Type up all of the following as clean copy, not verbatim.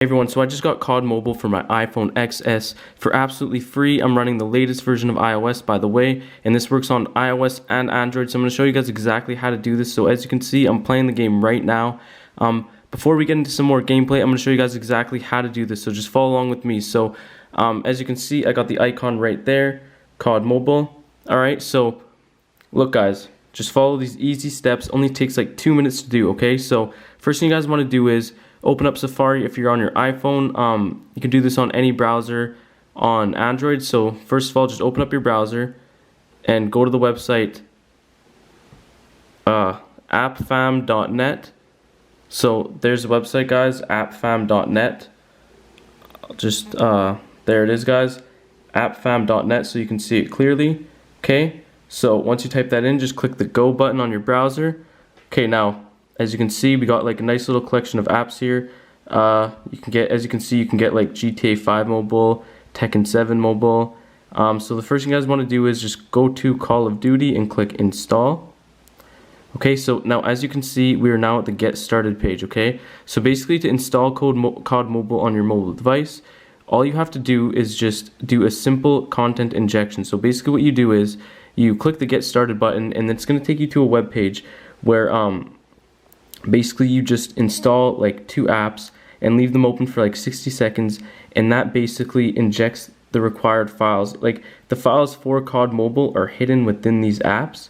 Hey everyone, so I just got COD Mobile for my iPhone XS for absolutely free. I'm running the latest version of iOS, by the way, and this works on iOS and Android, so I'm going to show you guys exactly how to do this. So as you can see, I'm playing the game right now. Before we get into some more gameplay, I'm going to show you guys exactly how to do this, so just follow along with me. So as you can see, I got the icon right there, COD Mobile. Alright, so look guys, just follow these easy steps. Only takes like 2 minutes to do, okay? So first thing you guys want to do is open up Safari if you're on your iPhone. You can do this on any browser on Android. So first of all, just open up your browser and go to the website appfam.net. So there's the website, guys, appfam.net. Just there it is, guys, appfam.net, so you can see it clearly. Okay, so once you type that in, just click the go button on your browser. Okay, now as you can see, we got like a nice little collection of apps here. You can get, as you can see, you can get like GTA 5 mobile, Tekken 7 mobile. So the first thing you guys want to do is just go to Call of Duty and click install. Okay, so now as you can see, we are now at the get started page. Okay, so basically to install COD Mobile on your mobile device, all you have to do is just do a simple content injection. So basically what you do is you click the get started button, and it's going to take you to a web page where basically you just install like 2 apps and leave them open for like 60 seconds, and that basically injects the required files. Like the files for COD Mobile are hidden within these apps,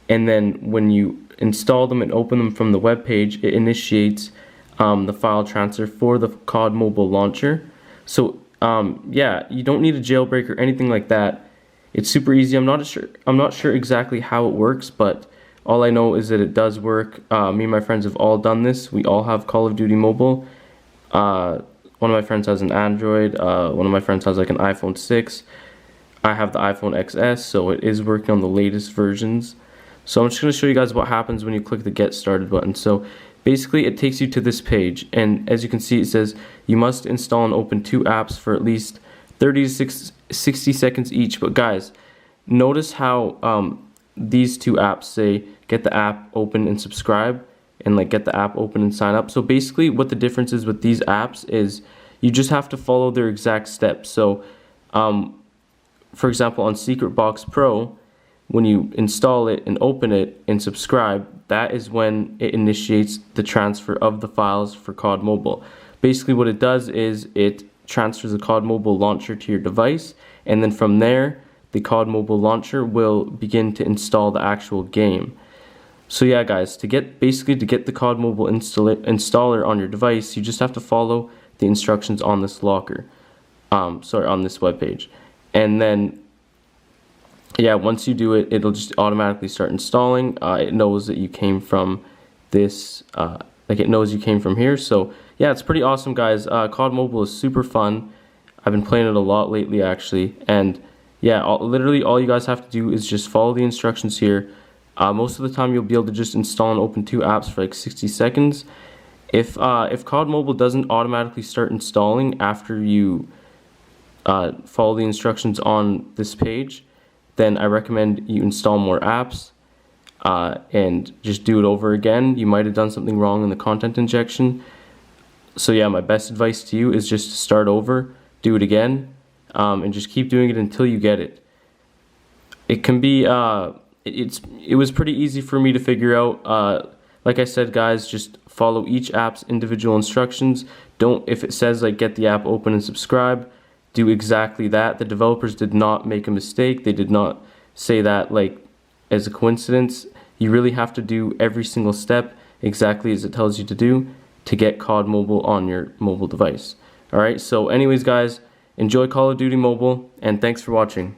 and then when you install them and open them from the web page, it initiates the file transfer for the COD Mobile launcher. So yeah, you don't need a jailbreak or anything like that. It's super easy. I'm not sure exactly how it works, but all I know is that it does work. Me and my friends have all done this. We all have Call of Duty Mobile. One of my friends has an Android. One of my friends has like an iPhone 6. I have the iPhone XS, so it is working on the latest versions. So I'm just going to show you guys what happens when you click the Get Started button. So basically it takes you to this page, and as you can see, it says you must install and open 2 apps for at least 30 to 60 seconds each. But guys, notice how these 2 apps say get the app open and subscribe, and like get the app open and sign up. So basically what the difference is with these apps is you just have to follow their exact steps. So for example, on Secret Box Pro, when you install it and open it and subscribe, that is when it initiates the transfer of the files for COD Mobile. Basically what it does is it transfers the COD Mobile launcher to your device, and then from there the COD Mobile launcher will begin to install the actual game. So yeah guys, to get the COD Mobile installer on your device, you just have to follow the instructions on this locker. On this webpage. And then yeah, once you do it, it'll just automatically start installing. It knows that you came from this, like it knows you came from here. So yeah, it's pretty awesome guys. COD Mobile is super fun. I've been playing it a lot lately actually, and yeah, literally all you guys have to do is just follow the instructions here. Most of the time you'll be able to just install and open 2 apps for like 60 seconds. If COD Mobile doesn't automatically start installing after you follow the instructions on this page, then I recommend you install more apps and just do it over again. You might have done something wrong in the content injection. So yeah, my best advice to you is just to start over, do it again, and just keep doing it until you get it. It can be it was pretty easy for me to figure out. Like I said guys, just follow each app's individual instructions. If it says like get the app open and subscribe, do exactly that. The developers did not make a mistake. They did not say that like as a coincidence. You really have to do every single step exactly as it tells you to do to get COD Mobile on your mobile device. Alright, so anyways guys, enjoy Call of Duty Mobile, and thanks for watching.